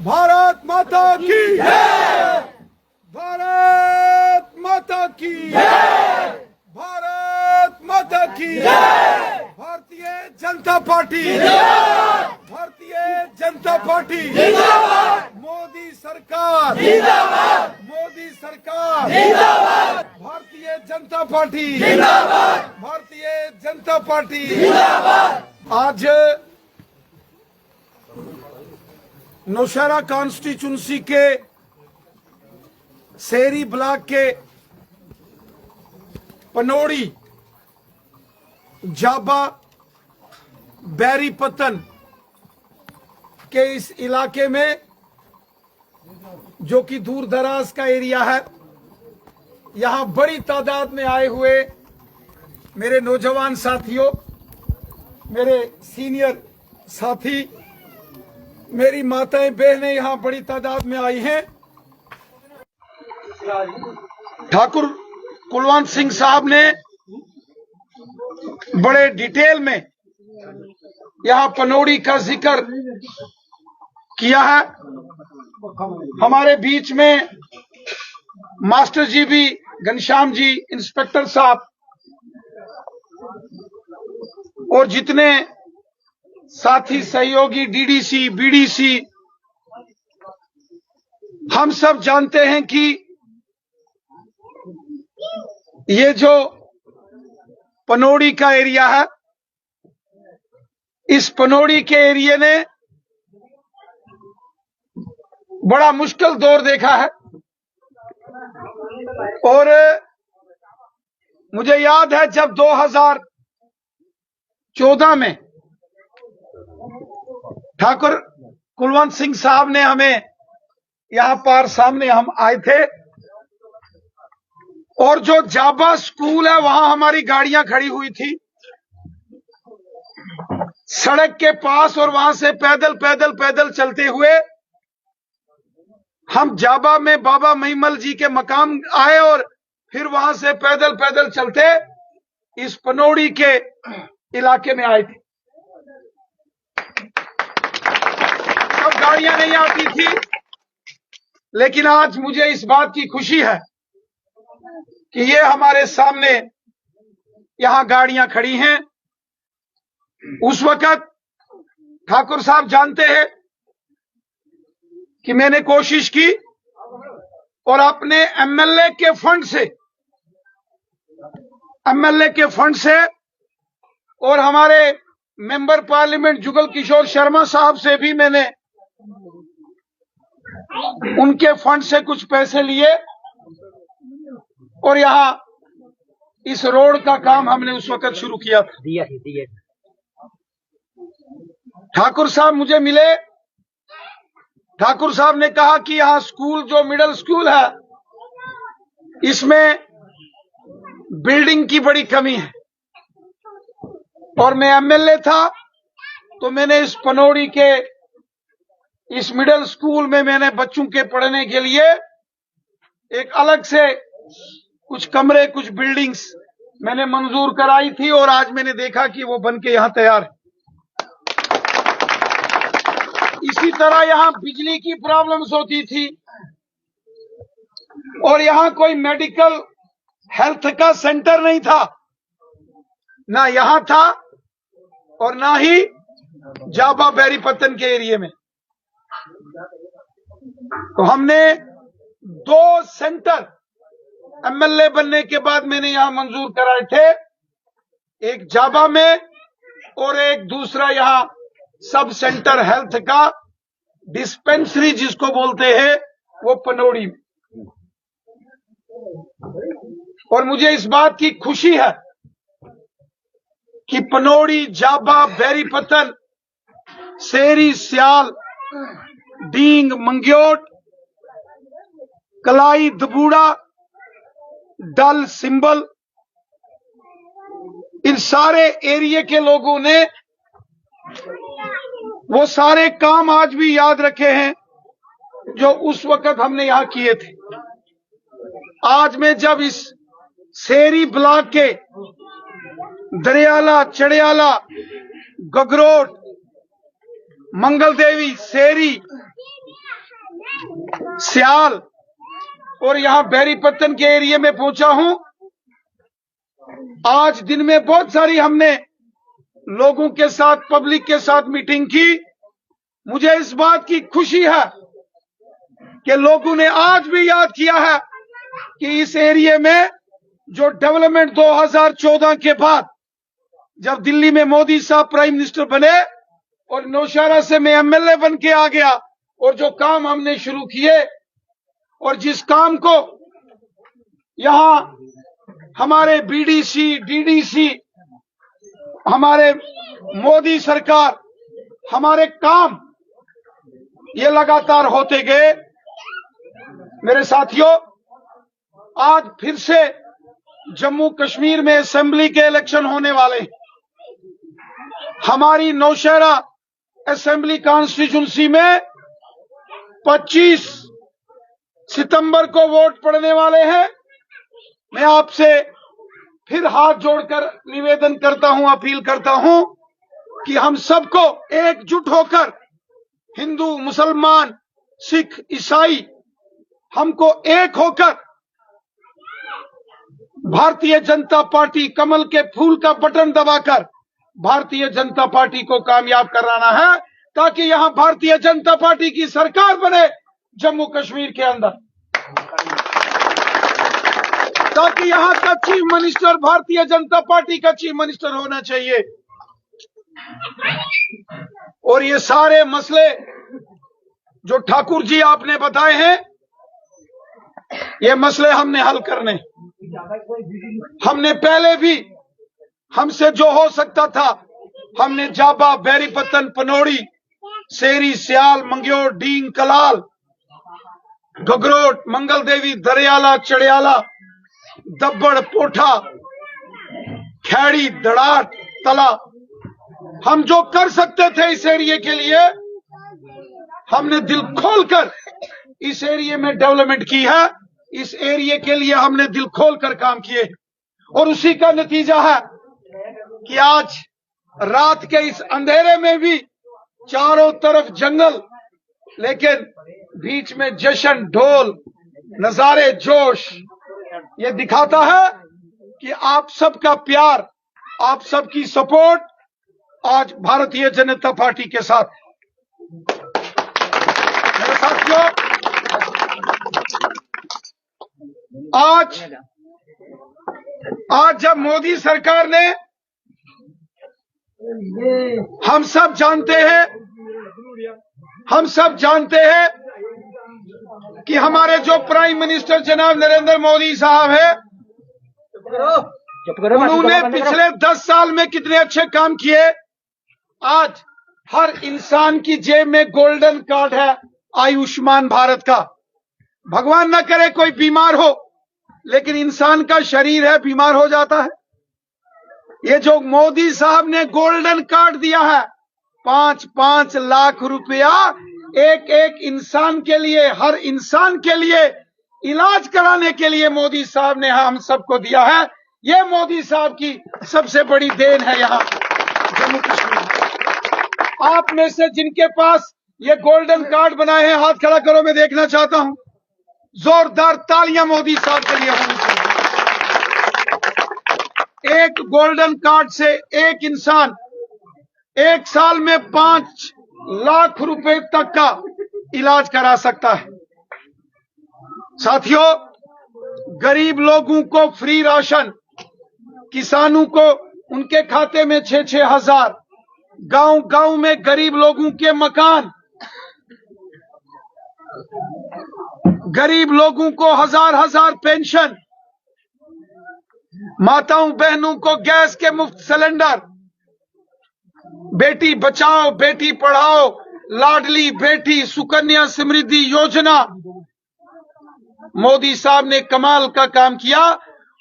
भारत माता की जय। भारत माता की जय। भारत माता की जय। भारतीय जनता पार्टी जिंदाबाद। भारतीय जनता पार्टी जिंदाबाद। मोदी सरकार जिंदाबाद। मोदी सरकार जिंदाबाद। भारतीय जनता पार्टी जिंदाबाद। भारतीय जनता पार्टी जिंदाबाद। आज नौशहरा कॉन्स्टिट्यूंसी के शहरी ब्लॉक के पनोड़ी, जाबा, बैरीपत्तन के इस इलाके में, जो कि दूर दराज का एरिया है, यहां बड़ी तादाद में आए हुए मेरे नौजवान साथियों, मेरे सीनियर साथी, मेरी माताएं बहनें यहां बड़ी तादाद में आई हैं। ठाकुर कुलवंत सिंह साहब ने बड़े डिटेल में यहां पनोड़ी का जिक्र किया है। हमारे बीच में मास्टर जी भी, घनश्याम जी, इंस्पेक्टर साहब और जितने साथी सहयोगी, डीडीसी, बीडीसी, हम सब जानते हैं कि ये जो पनोड़ी का एरिया है, इस पनोड़ी के एरिया ने बड़ा मुश्किल दौर देखा है। और मुझे याद है जब 2014 में ठाकुर कुलवंत सिंह साहब ने हमें यहां पर सामने हम आए थे, और जो जाबा स्कूल है वहां हमारी गाड़ियां खड़ी हुई थी सड़क के पास, और वहां से पैदल पैदल पैदल चलते हुए हम जाबा में बाबा महिमल जी के मकाम आए, और फिर वहां से पैदल पैदल चलते इस पनोड़ी के इलाके में आए थे। अब गाड़ियां नहीं आती थी, लेकिन आज मुझे इस बात की खुशी है कि ये हमारे सामने यहां गाड़ियां खड़ी हैं। उस वक्त ठाकुर साहब जानते हैं कि मैंने कोशिश की और अपने एमएलए के फंड से और हमारे मेंबर पार्लियामेंट जुगल किशोर शर्मा साहब से भी मैंने उनके फंड से कुछ पैसे लिए, और यहां इस रोड का काम हमने उस वक्त शुरू किया था। ठाकुर साहब मुझे मिले। ठाकुर साहब ने कहा कि यहां स्कूल, जो मिडिल स्कूल है, इसमें बिल्डिंग की बड़ी कमी है, और मैं एमएलए था तो मैंने इस पनोड़ी के इस मिडिल स्कूल में मैंने बच्चों के पढ़ने के लिए एक अलग से कुछ कमरे, कुछ बिल्डिंग्स मैंने मंजूर कराई थी, और आज मैंने देखा कि वो बन के यहां तैयार है। इसी तरह यहां बिजली की प्रॉब्लम्स होती थी, और यहां कोई मेडिकल हेल्थ का सेंटर नहीं था, ना यहां था और ना ही जाबा बैरीपत्तन के एरिया में। तो हमने 2 सेंटर एमएलए बनने के बाद मैंने यहां मंजूर कराए थे, एक जाबा में और एक दूसरा यहां सब सेंटर हेल्थ का डिस्पेंसरी जिसको बोलते हैं, वो पनोड़ी में। और मुझे इस बात की खुशी है कि पनोड़ी, जाबा, बैरीपत्तन, सेरी, सियाल, डींग, मंग्योट, कलाई, दबूड़ा, डल, सिंबल, इन सारे एरिया के लोगों ने वो सारे काम आज भी याद रखे हैं जो उस वक्त हमने यहां किए थे। आज मैं जब इस सेरी ब्लॉक के दरियाला, चढ़ियाला, गगरोट, मंगल देवी, सेरी सियाल और यहां बैरीपत्तन के एरिया में पहुंचा हूं। आज दिन में बहुत सारी हमने लोगों के साथ, पब्लिक के साथ मीटिंग की। मुझे इस बात की खुशी है कि लोगों ने आज भी याद किया है कि इस एरिया में जो डेवलपमेंट 2014 के बाद जब दिल्ली में मोदी साहब प्राइम मिनिस्टर बने और नौशहरा से मैं एमएलए बन के आ गया, और जो काम हमने शुरू किए और जिस काम को यहां हमारे बीडीसी, डीडीसी, हमारे मोदी सरकार, हमारे काम ये लगातार होते गए। मेरे साथियों, आज फिर से जम्मू कश्मीर में असेंबली के इलेक्शन होने वाले हैं। हमारी नौशहरा असेंबली कॉन्स्टिट्यूंसी में 25 सितंबर को वोट पड़ने वाले हैं। मैं आपसे फिर हाथ जोड़कर निवेदन करता हूं, अपील करता हूं कि हम सबको एकजुट होकर, हिंदू, मुसलमान, सिख, ईसाई, हमको एक होकर भारतीय जनता पार्टी कमल के फूल का बटन दबाकर भारतीय जनता पार्टी को कामयाब कराना है, ताकि यहां भारतीय जनता पार्टी की सरकार बने जम्मू कश्मीर के अंदर, ताकि यहां का chief minister Bharatiya Janata party का चीफ मिनिस्टर होना चाहिए। और ये सारे मसले जो ठाकुर जी आपने बताए हैं, ये मसले हमने हल करने। हमने पहले भी हमसे जो हो सकता था हमने जाबा, बैरीपत्तन, पनोड़ी, सेरी, सियाल, मंग्योर, डींग, कलाल, घगरोट, मंगल देवी, दरियाला, चढ़ियाला, दब्बड़, पोठा, खैड़ी, धड़ाट, तला, हम जो कर सकते थे इस एरिया के लिए हमने दिल खोलकर इस एरिया में डेवलपमेंट की है। इस एरिया के लिए हमने दिल खोलकर काम किए और उसी का नतीजा है कि आज रात के इस अंधेरे में भी चारों तरफ जंगल, लेकिन बीच में जश्न, ढोल, नजारे, जोश, ये दिखाता है कि आप सबका प्यार, आप सबकी सपोर्ट आज भारतीय जनता पार्टी के साथ। मेरे साथियों, आज जब मोदी सरकार ने, हम सब जानते हैं कि हमारे जो प्राइम मिनिस्टर जनाब नरेंद्र मोदी साहब है, उन्होंने पिछले 10 साल में कितने अच्छे काम किए। आज हर इंसान की जेब में गोल्डन कार्ड है आयुष्मान भारत का। भगवान न करे कोई बीमार हो, लेकिन इंसान का शरीर है, बीमार हो जाता है। ये जो मोदी साहब ने गोल्डन कार्ड दिया है, 5-5 लाख रुपया एक एक इंसान के लिए, हर इंसान के लिए इलाज कराने के लिए मोदी साहब ने हम सबको दिया है। ये मोदी साहब की सबसे बड़ी देन है यहां जम्मू कश्मीर में। आप में से जिनके पास ये गोल्डन कार्ड बनाए हैं, हाथ खड़ा करो, मैं देखना चाहता हूं। जोरदार तालियां मोदी साहब के लिए होनी चाहिए। एक गोल्डन कार्ड से एक इंसान एक साल में 5 लाख रुपए तक का इलाज करा सकता है। साथियों, गरीब लोगों को फ्री राशन, किसानों को उनके खाते में 6-6 हजार, गांव-गांव में गरीब लोगों के मकान, गरीब लोगों को 1000-1000 पेंशन, माताओं बहनों को गैस के मुफ्त सिलेंडर, बेटी बचाओ बेटी पढ़ाओ, लाडली बेटी, सुकन्या समृद्धि योजना। मोदी साहब ने कमाल का काम किया।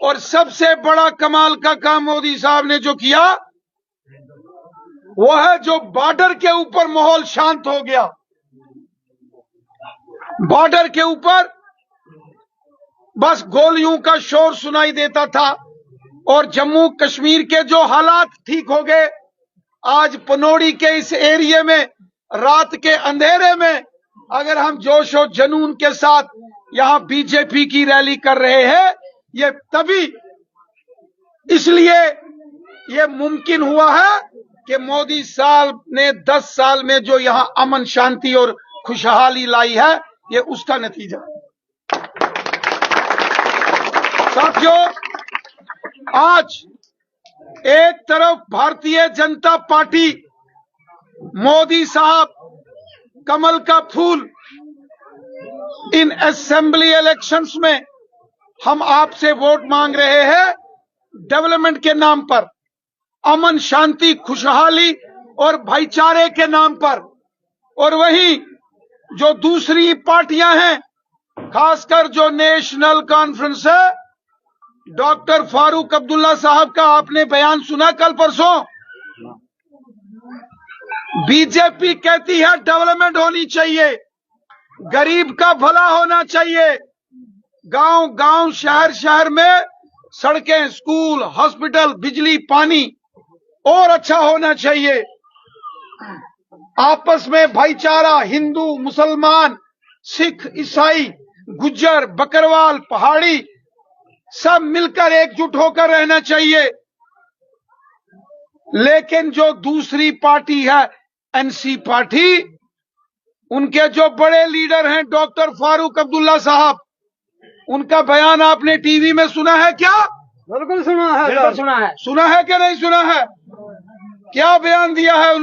और सबसे बड़ा कमाल का काम मोदी साहब ने जो किया वो है जो बॉर्डर के ऊपर माहौल शांत हो गया। बॉर्डर के ऊपर बस गोलियों का शोर सुनाई देता था और जम्मू कश्मीर के जो हालात ठीक हो गए। आज पनोड़ी के इस एरिया में रात के अंधेरे में अगर हम जोश और जुनून के साथ यहां बीजेपी की रैली कर रहे हैं, ये तभी इसलिए ये मुमकिन हुआ है कि मोदी साहब ने 10 साल में जो यहां अमन शांति और खुशहाली लाई है, ये उसका नतीजा। साथियों, आज एक तरफ भारतीय जनता पार्टी, मोदी साहब कमल का फूल, इन असेंबली इलेक्शंस में हम आपसे वोट मांग रहे हैं डेवलपमेंट के नाम पर, अमन शांति खुशहाली और भाईचारे के नाम पर। और वहीं जो दूसरी पार्टियां हैं, खासकर जो नेशनल कॉन्फ्रेंस है, डॉक्टर फारूक अब्दुल्ला साहब का आपने बयान सुना कल परसों। बीजेपी कहती है डेवलपमेंट होनी चाहिए, गरीब का भला होना चाहिए, गांव गांव शहर शहर में सड़कें, स्कूल, हॉस्पिटल, बिजली, पानी और अच्छा होना चाहिए, आपस में भाईचारा, हिंदू मुसलमान, सिख ईसाई, गुज्जर बकरवाल, पहाड़ी सब मिलकर एकजुट होकर रहना चाहिए। लेकिन जो दूसरी पार्टी है एनसी पार्टी, उनके जो बड़े लीडर हैं डॉक्टर फारूक अब्दुल्ला साहब, उनका बयान आपने टीवी में सुना है क्या? बिल्कुल सुना है, बिल्कुल सुना है। सुना है कि नहीं सुना है? क्या बयान दिया है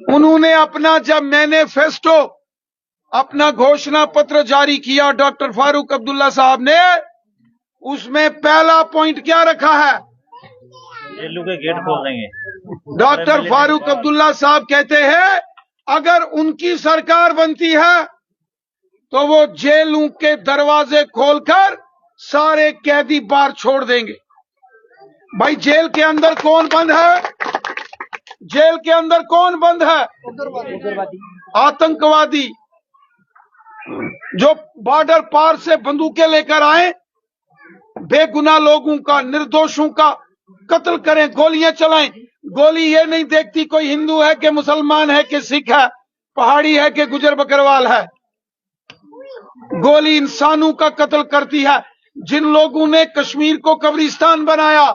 उन्होंने अपना जब मैनिफेस्टो, अपना घोषणा पत्र जारी किया डॉक्टर फारूक अब्दुल्ला साहब ने, उसमें पहला पॉइंट क्या रखा है? जेलों के गेट खोल देंगे। डॉक्टर फारूक अब्दुल्ला साहब कहते हैं अगर उनकी सरकार बनती है तो वो जेलों के दरवाजे खोलकर सारे कैदी बाहर छोड़ देंगे। भाई, जेल के अंदर कौन बंद है? जेल के अंदर कौन बंद है? आतंकवादी, जो बॉर्डर पार से बंदूकें लेकर आए, बेगुनाह लोगों का, निर्दोषों का कत्ल करें, गोलियां चलाएं। गोली ये नहीं देखती कोई हिंदू है कि मुसलमान है कि सिख है, पहाड़ी है कि गुजर बकरवाल है। गोली इंसानों का कत्ल करती है। जिन लोगों ने कश्मीर को कब्रिस्तान बनाया,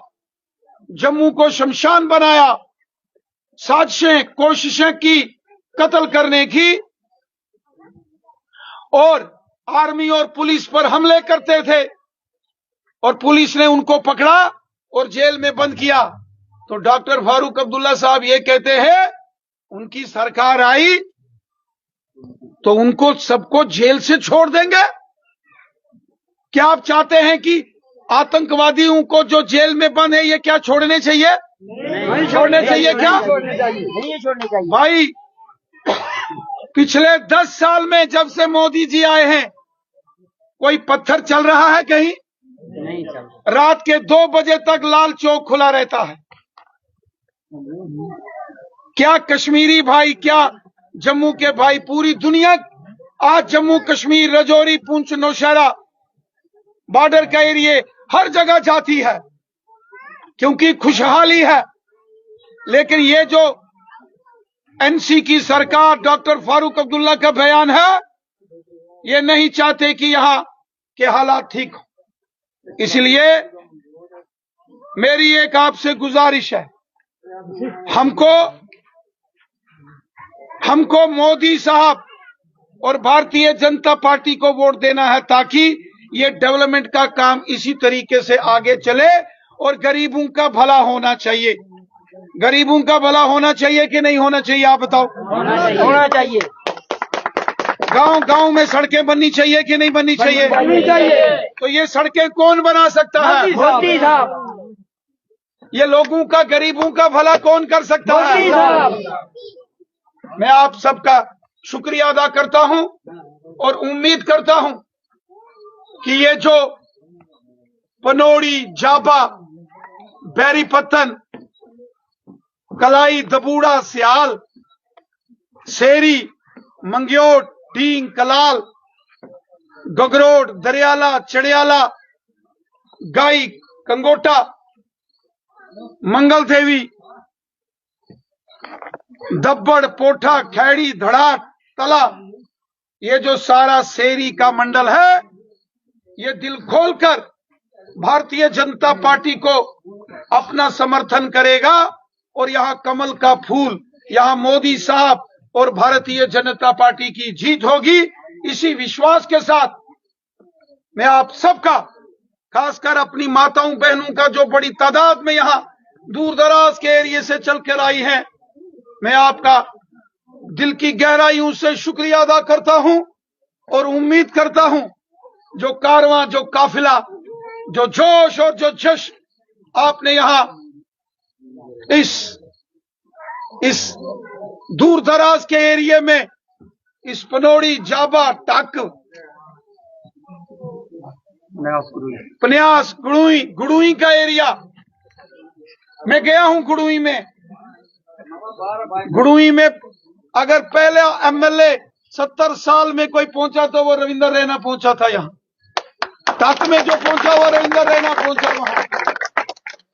जम्मू को शमशान बनाया, साजिशें, कोशिशें की कत्ल करने की, और आर्मी और पुलिस पर हमले करते थे और पुलिस ने उनको पकड़ा और जेल में बंद किया, तो डॉक्टर फारूक अब्दुल्ला साहब ये कहते हैं उनकी सरकार आई तो उनको सबको जेल से छोड़ देंगे। क्या आप चाहते हैं कि आतंकवादियों को जो जेल में बंद है, ये क्या छोड़ने चाहिए? नहीं छोड़ने चाहिए। क्या नहीं छोड़ने चाहिए। भाई, पिछले 10 साल में जब से मोदी जी आए हैं, कोई पत्थर चल रहा है कहीं? नहीं चल। रात के 2 बजे तक लाल चौक खुला रहता है। क्या कश्मीरी भाई, क्या जम्मू के भाई, पूरी दुनिया आज जम्मू कश्मीर, राजौरी, पुंछ, नौशहरा, बॉर्डर का एरिया, हर जगह जाती है क्योंकि खुशहाली है। लेकिन ये जो एनसी की सरकार, डॉक्टर फारूक अब्दुल्ला का बयान है, ये नहीं चाहते कि यहां के हालात ठीक हो। इसलिए मेरी एक आपसे गुजारिश है, हमको मोदी साहब और भारतीय जनता पार्टी को वोट देना है ताकि ये डेवलपमेंट का काम इसी तरीके से आगे चले और गरीबों का भला होना चाहिए। गरीबों का भला होना चाहिए कि नहीं होना चाहिए? आप बताओ। होना चाहिए। गांव गांव में सड़कें बननी चाहिए कि नहीं बननी चाहिए? बननी चाहिए। तो ये सड़कें कौन बना सकता है? मोदी साहब। ये लोगों का, गरीबों का भला कौन कर सकता है? मोदी साहब। मैं आप सबका शुक्रिया अदा करता हूं और उम्मीद करता हूं कि ये जो पनोड़ी, जाबा, बैरीपत्तन, कलाई, दबूड़ा, सियाल, सेरी, मंग्योट, टींग, कलाल, गगरोड, दरियाला, चढ़ियाला, गाई, कंगोटा, मंगल देवी, दब्बड़, पोठा, खैड़ी, धड़ाट, तला, ये जो सारा शेरी का मंडल है, ये दिल खोलकर भारतीय जनता पार्टी को अपना समर्थन करेगा और यहाँ कमल का फूल, यहाँ मोदी साहब और भारतीय जनता पार्टी की जीत होगी। इसी विश्वास के साथ मैं आप सबका, खासकर अपनी माताओं बहनों का जो बड़ी तादाद में यहाँ दूर दराज के एरिए से चल कर आई हैं, मैं आपका दिल की गहराइयों से शुक्रिया अदा करता हूं और उम्मीद करता हूं जो कारवां, जो काफिला, जो जोश और जो जश्न आपने यहां इस दूर दराज के एरिए में, इस पनौड़ी, जाबा, टाक, पन्यास, गुड़ुई का एरिया, मैं गया हूं गुड़ुई में अगर पहले एमएलए 70 साल में कोई पहुंचा तो वो रविंदर रैना पहुंचा था। यहां तक में जो पहुंचा वो रविंदर रैना पहुंचा। वहां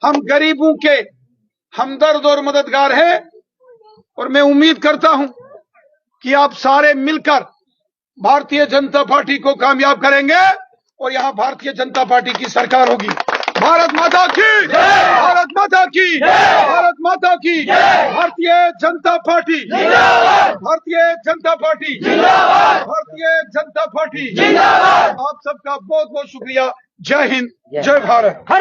हम गरीबों के हमदर्द और मददगार हैं और मैं उम्मीद करता हूं कि आप सारे मिलकर भारतीय जनता पार्टी को कामयाब करेंगे और यहां भारतीय जनता पार्टी की सरकार होगी। भारत माता की, भारत माता की, भारत माता की, Bharatiya Janata party, Bharatiya Janata party, Bharatiya Janata party. आप सबका बहुत बहुत शुक्रिया। जय हिंद, जय भारत।